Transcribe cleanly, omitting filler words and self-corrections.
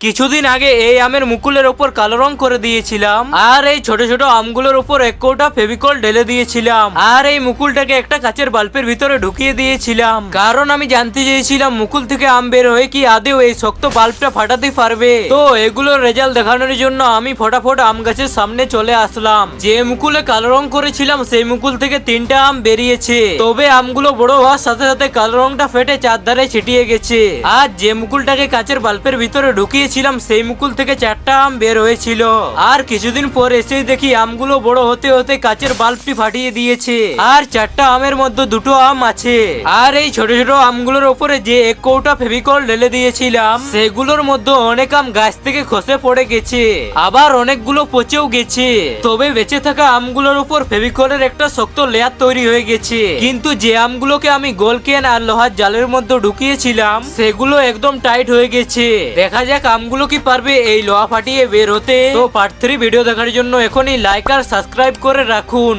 কিছুদিন আগে এই আমের মুকুলের ওপর কালো রং করে দিয়েছিলাম, আর এই ছোট ছোট আমগুলোর উপর এক কৌটা ফেভিকল ঢেলে দিয়েছিলাম, আর এই মুকুলটাকে একটা কাচের বাল্বের ভিতরে ঢুকিয়ে দিয়েছিলাম, কারণ আমি জানতে চেয়েছিলাম মুকুল থেকে আম বের হয়ে কি আদেও এই শক্ত বাল্বটা ফাটাতে পারবে। তো এগুলোর রেজাল্ট দেখানোর জন্য আমি ফটাফট আম গাছের সামনে চলে আসলাম। যে মুকুলে কালো রং করেছিলাম সেই মুকুল থেকে 3টা আম বেরিয়েছে, তবে আমগুলো বড় হওয়ার সাথে সাথে কালো রংটা ফেটে চারধারে ছিটিয়ে গেছে। আর যে মুকুলটাকে কাচের বাল্বের ভিতরে ঢুকিয়েছিলাম সেই মুকুল থেকে 4টা আম বের হয়েছিল। আর কিছুদিন পর এসেই দেখি আমগুলো বড় হতে হতে কাচের বাল্বটি ফাটিয়ে দিয়েছে, আর 4টা আমের মধ্যে 2টো আম আছে। আর এই ছোট ছোট আমগুলোর উপরে যে এক কৌটা ফেভিকল ঢেলে দিয়েছিলাম সেগুলোর মধ্যে অনেক আম গাছ থেকে খসে পড়ে গেছে, আবার অনেকগুলো পচেও গেছে। তবে বেঁচে থাকা আমগুলোর উপর ফেভিকলের একটা শক্ত লেয়ার তৈরি হয়ে গেছে, কিন্তু যে আমগুলোকে আমি গোল কেন আর লোহার জালের মধ্যে ঢুকিয়েছিলাম সেগুলো একদম টাইট হয়ে গেছে। দেখা যাক আমগুলো কি পারবে এই লোহা ফাটিয়ে বের হতে। তো পার্ট 3 ভিডিও দেখার জন্য এখনই লাইক আর সাবস্ক্রাইব করে রাখুন।